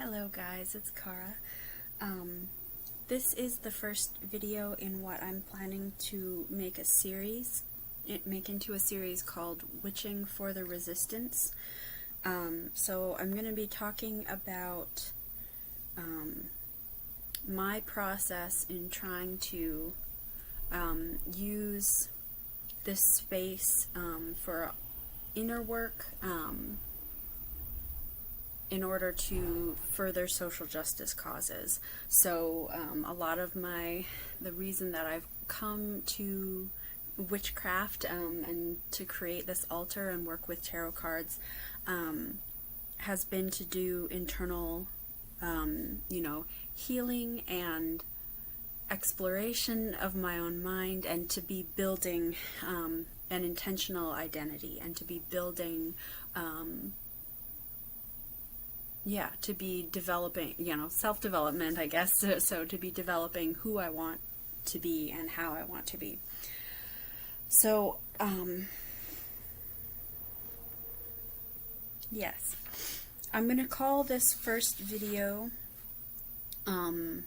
Hello guys, it's Cara. This is the first video in what I'm planning to make into a series called Witching for the Resistance. So I'm going to be talking about my process in trying to use this space for inner work, in order to further social justice causes. So a lot of the reason that I've come to witchcraft and to create this altar and work with tarot cards has been to do internal healing and exploration of my own mind, and to be building an intentional identity, and to be building to be developing, self-development, I guess, so to be developing who I want to be and how I want to be. So, yes, I'm going to call this first video, the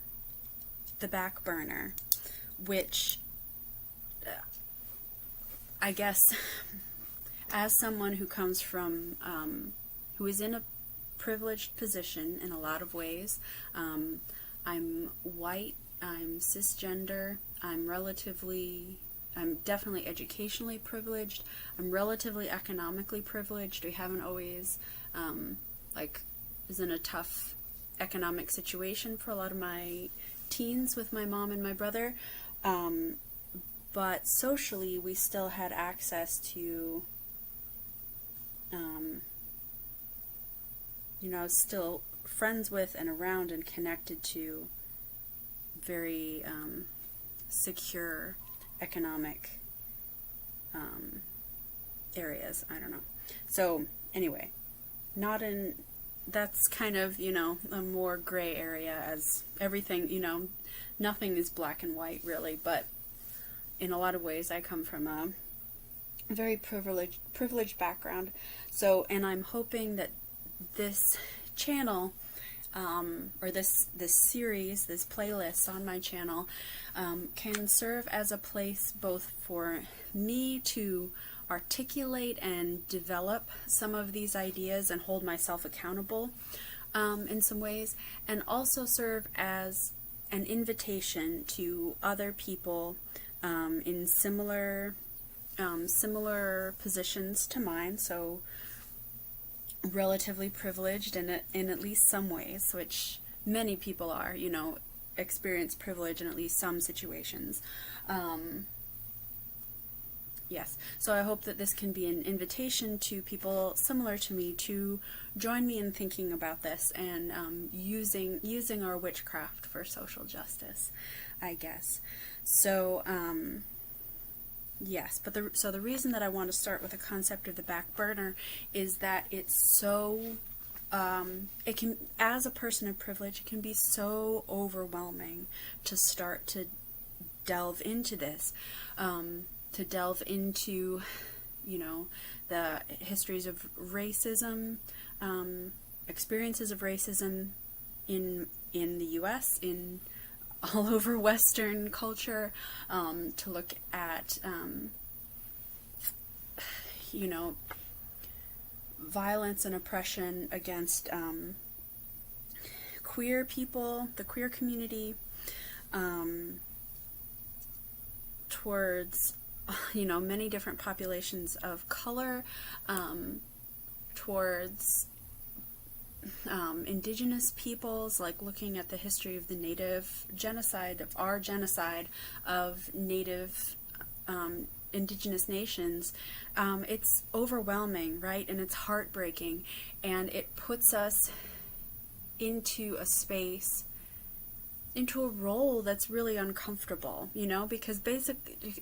back burner, which, I guess, as someone who comes from, who is in a privileged position in a lot of ways. I'm white, I'm cisgender, I'm definitely educationally privileged, I'm relatively economically privileged. We haven't always, was in a tough economic situation for a lot of my teens with my mom and my brother, but socially we still had access to still friends with and around and connected to very secure economic areas. I don't know. So anyway, that's kind of, a more gray area, as everything, nothing is black and white really, but in a lot of ways I come from a very privileged background. So, and I'm hoping that this channel, or this series, this playlist on my channel, can serve as a place both for me to articulate and develop some of these ideas and hold myself accountable in some ways, and also serve as an invitation to other people in similar positions to mine, so relatively privileged in at least some ways, which many people are, experience privilege in at least some situations. Yes, so I hope that this can be an invitation to people similar to me to join me in thinking about this and using our witchcraft for social justice, I guess. So, yes, but the reason that I want to start with the concept of the back burner is that it's so, it can, as a person of privilege, it can be so overwhelming to start to delve into this, to delve into, the histories of racism, experiences of racism in the U.S., in all over Western culture, to look at, violence and oppression against queer people, the queer community, towards, many different populations of color, towards indigenous peoples, like looking at the history of the native genocide, of our genocide of native indigenous nations. It's overwhelming, right? And it's heartbreaking, and it puts us into a space, into a role that's really uncomfortable, because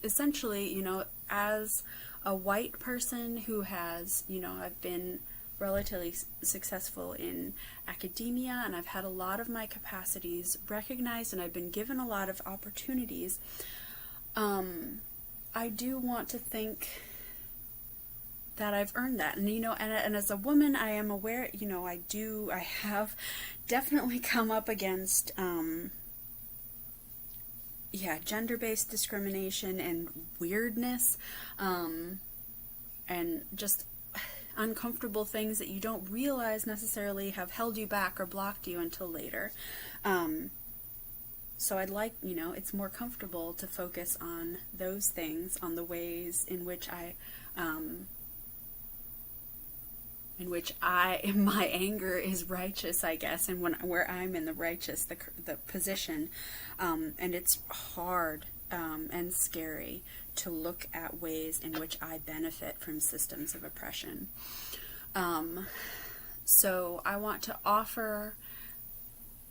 essentially, as a white person who has, I've been relatively successful in academia, and I've had a lot of my capacities recognized, and I've been given a lot of opportunities. I do want to think that I've earned that. And, and as a woman, I am aware, I have definitely come up against, gender-based discrimination and weirdness, and just uncomfortable things that you don't realize necessarily have held you back or blocked you until later. So I'd like, it's more comfortable to focus on those things, on the ways in which my anger is righteous, I guess, and where I'm in the righteous, the position, and it's hard and scary to look at ways in which I benefit from systems of oppression. So I want to offer,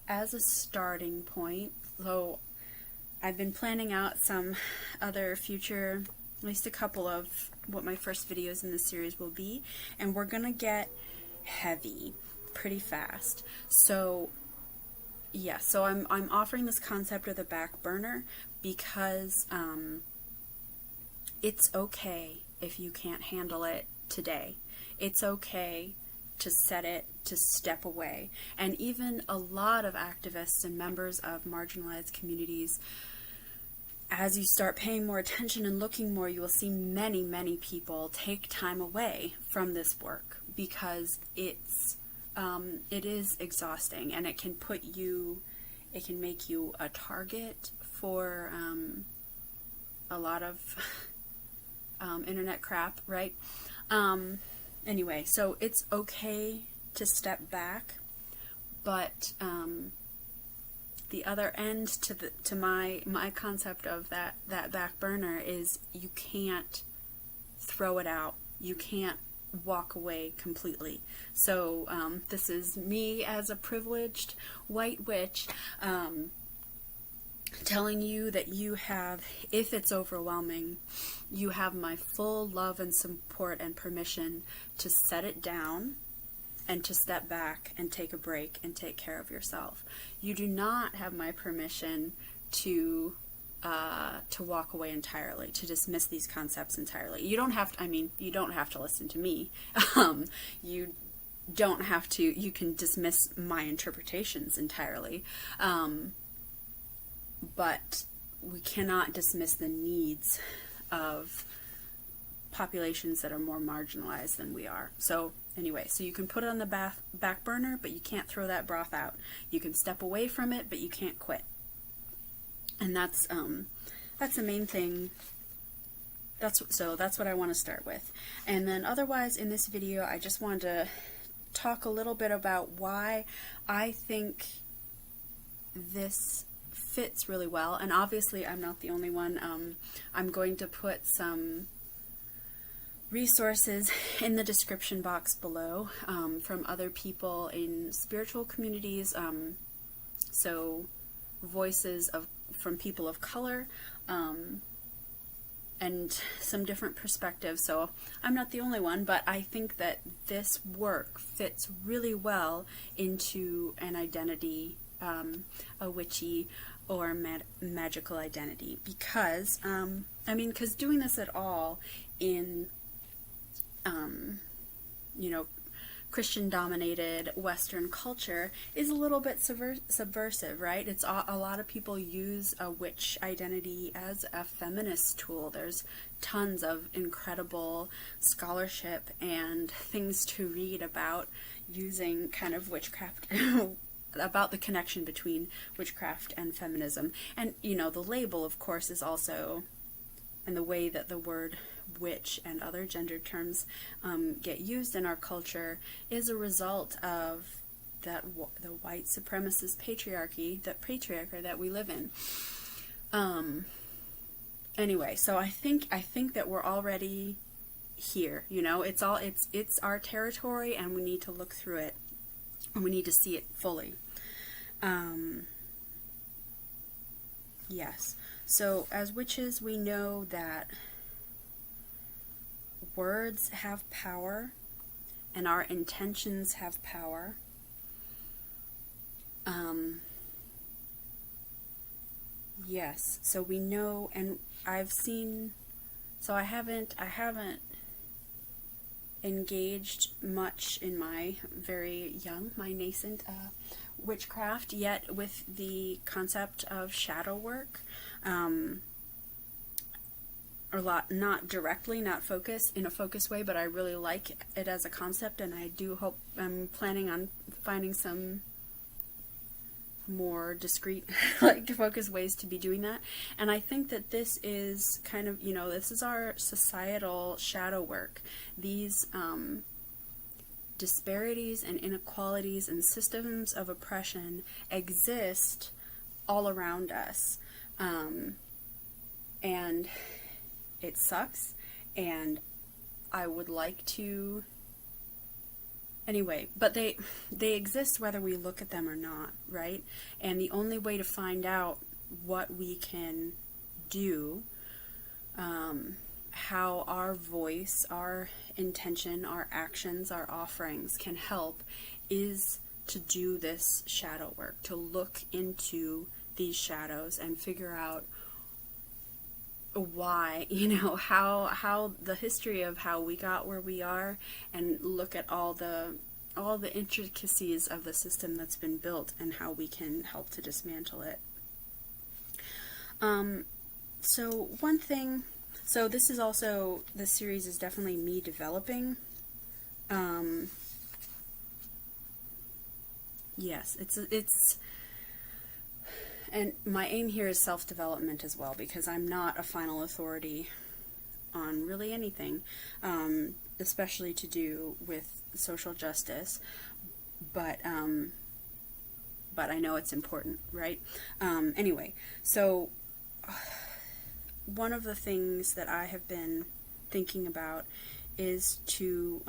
as a starting point, so I've been planning out some other future, at least a couple of what my first videos in this series will be, and we're gonna get heavy pretty fast. So yeah, so I'm offering this concept of the back burner because it's okay if you can't handle it today. It's okay to set it, to step away. And even a lot of activists and members of marginalized communities, as you start paying more attention and looking more, you will see many, many people take time away from this work because it is exhausting, and it can make you a target for a lot of internet crap, right? Anyway, so it's okay to step back, but the other end to my concept of that back burner is you can't throw it out. You can't walk away completely. So this is me as a privileged white witch telling you that you have, if it's overwhelming, you have my full love and support and permission to set it down and to step back and take a break and take care of yourself. You do not have my permission to walk away entirely, to dismiss these concepts entirely. You don't have to, you don't have to listen to me. You don't have to, you can dismiss my interpretations entirely. But we cannot dismiss the needs of populations that are more marginalized than we are. So anyway, so you can put it on the back burner, but you can't throw that broth out. You can step away from it, but you can't quit. And that's the main thing. That's what I want to start with. And then otherwise in this video, I just wanted to talk a little bit about why I think this fits really well. And obviously I'm not the only one. I'm going to put some resources in the description box below from other people in spiritual communities, so voices from people of color, and some different perspectives. So I'm not the only one, but I think that this work fits really well into an identity, a witchy or magical identity, because because doing this at all in Christian-dominated Western culture is a little bit subversive, right? It's a lot of people use a witch identity as a feminist tool. There's tons of incredible scholarship and things to read about using kind of witchcraft, about the connection between witchcraft and feminism. And, the label, of course, is also, and the way that the word witch and other gendered terms get used in our culture is a result of the white supremacist patriarchy, that patriarchy that we live in. Anyway, so I think that we're already here. It's our territory, and we need to look through it, and we need to see it fully. Yes. So as witches, we know that words have power, and our intentions have power. Yes, so we know, and I've seen, so I haven't engaged much in my very young, my nascent witchcraft, yet with the concept of shadow work. A lot, not directly, not focus in a focused way, but I really like it as a concept, and I do hope, I'm planning on finding some more discreet, like focused ways to be doing that. And I think that this is kind of, you know, this is our societal shadow work. These disparities and inequalities and systems of oppression exist all around us, and it sucks, and I would like to, anyway, but they exist whether we look at them or not, right? And the only way to find out what we can do, how our voice, our intention, our actions, our offerings can help, is to do this shadow work, to look into these shadows and figure out why, you know, how the history of how we got where we are, and look at all the intricacies of the system that's been built and how we can help to dismantle it. So one thing, so this is also, this series is definitely me developing. Yes, it's and my aim here is self-development as well, because I'm not a final authority on really anything, especially to do with social justice, but I know it's important, right? Anyway, so one of the things that I have been thinking about is to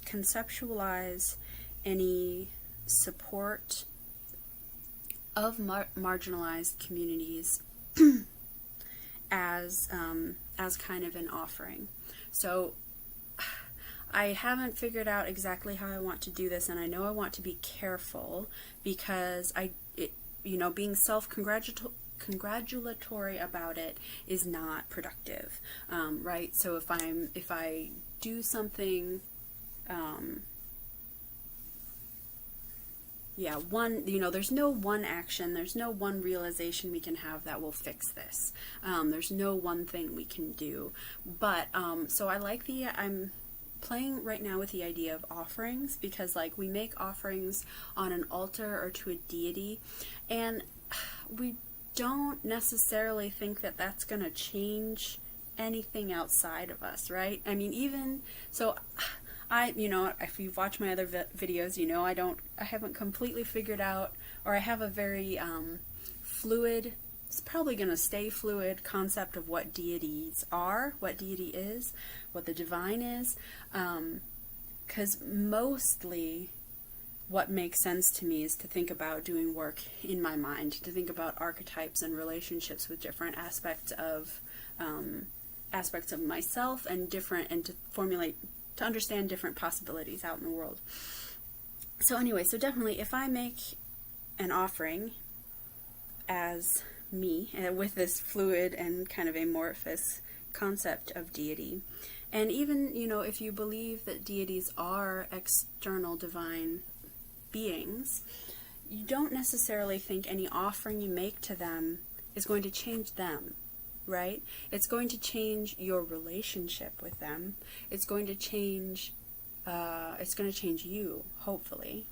conceptualize any support of marginalized communities as kind of an offering. So I haven't figured out exactly how I want to do this, and I know I want to be careful, because you know, being self-congratulatory about it is not productive, right? So if I do something, yeah, there's no one action, there's no one realization we can have that will fix this. There's no one thing we can do. But, so I'm playing right now with the idea of offerings, because, like, we make offerings on an altar or to a deity, and we don't necessarily think that that's going to change anything outside of us, right? I mean, even, so you know, if you've watched my other videos, you know, I haven't completely figured out, or I have a very fluid, it's probably going to stay fluid, concept of what deities are, what deity is, what the divine is, because mostly what makes sense to me is to think about doing work in my mind, to think about archetypes and relationships with different aspects of myself, and to formulate, to understand different possibilities out in the world. So anyway, so definitely if I make an offering as me, with this fluid and kind of amorphous concept of deity, and even, you know, if you believe that deities are external divine beings, you don't necessarily think any offering you make to them is going to change them, right? It's going to change your relationship with them. It's going to change you, hopefully.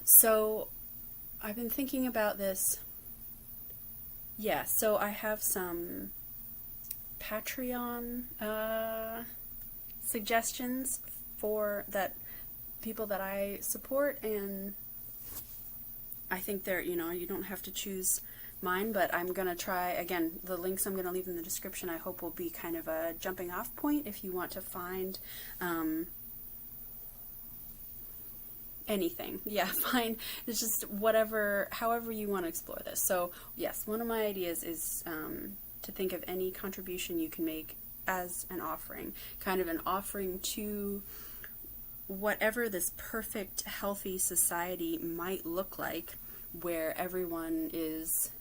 So I've been thinking about this. Yeah, so I have some Patreon suggestions for that people that I support, and I think they're, you know, you don't have to choose mine, but I'm going to try, again, the links I'm going to leave in the description, I hope will be kind of a jumping off point if you want to find anything. Yeah, fine. It's just whatever, however you want to explore this. So yes, one of my ideas is to think of any contribution you can make as an offering, kind of an offering to whatever this perfect, healthy society might look like, where everyone is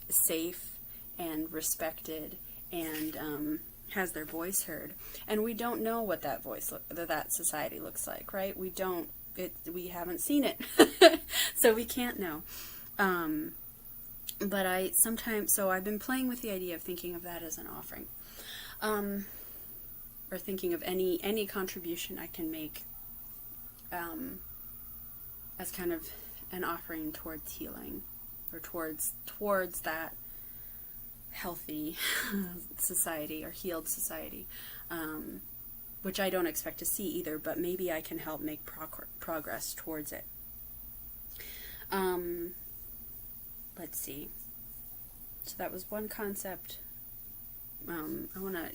safe and respected and has their voice heard. And we don't know what that that society looks like, right? We haven't seen it. So we can't know. But I've been playing with the idea of thinking of that as an offering. Or thinking of any contribution I can make as kind of an offering towards healing, or towards that healthy society or healed society, which I don't expect to see either, but maybe I can help make progress towards it. Let's see. So that was one concept. I want to,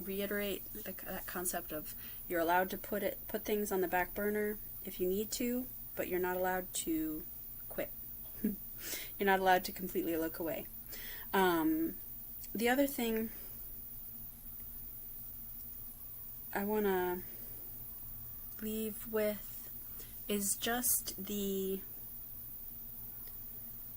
reiterate that concept of you're allowed to put things on the back burner if you need to, but you're not allowed to quit. You're not allowed to completely look away. The other thing I want to leave with is just the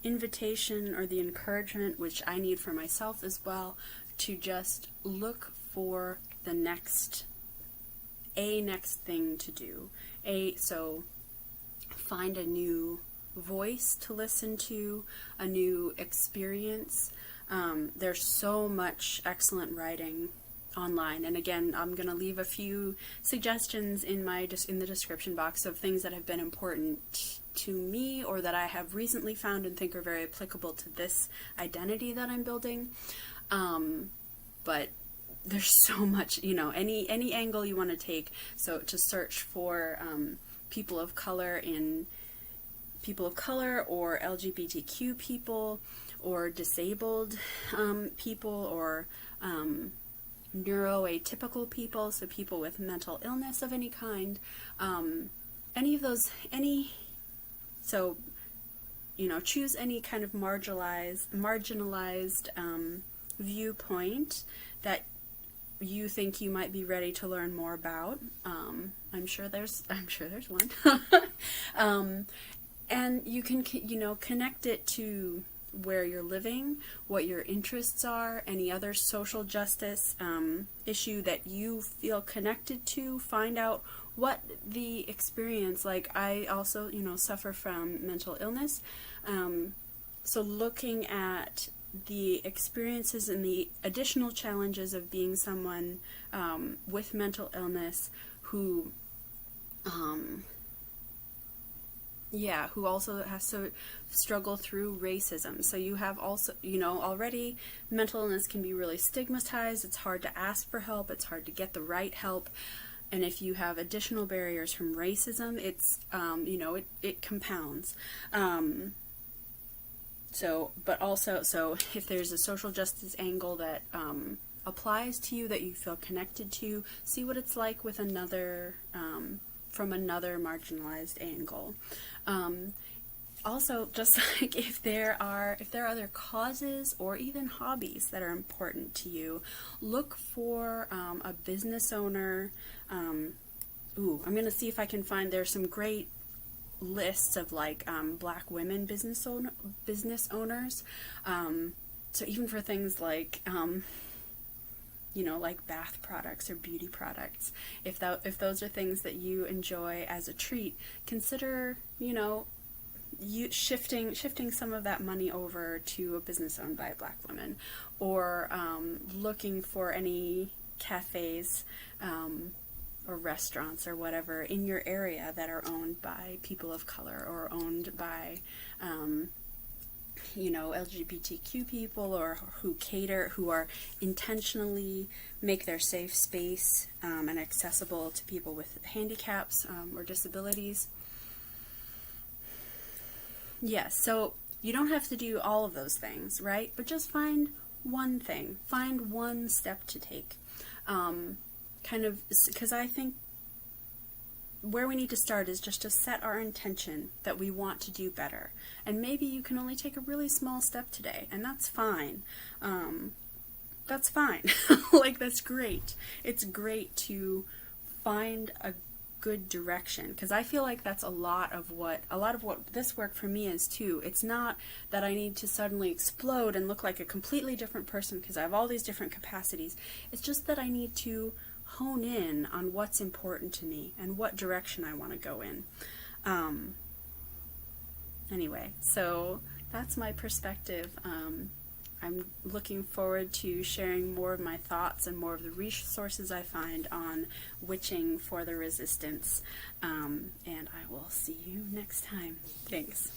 invitation or the encouragement, which I need for myself as well, to just look for the next thing to do. So find a new voice to listen to, a new experience. There's so much excellent writing online, and again, I'm going to leave a few suggestions in the description box of things that have been important to me, or that I have recently found and think are very applicable to this identity that I'm building. But there's so much, any angle you want to take. So to search for people of color, or LGBTQ people, or disabled people, or neuroatypical people, so people with mental illness of any kind, any of those, so, choose any kind of marginalized viewpoint that you think you might be ready to learn more about. I'm sure there's one. And you can, connect it to where you're living, what your interests are, any other social justice issue that you feel connected to. Find out what the experience, like I also, suffer from mental illness. So looking at the experiences and the additional challenges of being someone with mental illness who also has to struggle through racism. So you have also, already mental illness can be really stigmatized. It's hard to ask for help. It's hard to get the right help. And if you have additional barriers from racism, it's, it compounds. So if there's a social justice angle that applies to you, that you feel connected to, see what it's like with another, from another marginalized angle. Also, just like if there are other causes or even hobbies that are important to you, look for a business owner. I'm going to see if I can find, there's some great lists of like black women business owners. So even for things like like bath products or beauty products, if those are things that you enjoy as a treat, consider you shifting some of that money over to a business owned by a black woman, or looking for any cafes or restaurants or whatever in your area that are owned by people of color, or owned by LGBTQ people, or who are intentionally make their safe space and accessible to people with handicaps or disabilities. Yes, so you don't have to do all of those things, right? But just find one thing, find one step to take. Because I think where we need to start is just to set our intention that we want to do better. And maybe you can only take a really small step today, and that's fine. That's fine. Like, that's great. It's great to find a good direction, because I feel like that's a lot of what this work for me is too. It's not that I need to suddenly explode and look like a completely different person because I have all these different capacities. It's just that I need to hone in on what's important to me and what direction I want to go in. Anyway, so that's my perspective. I'm looking forward to sharing more of my thoughts and more of the resources I find on witching for the resistance. And I will see you next time. Thanks.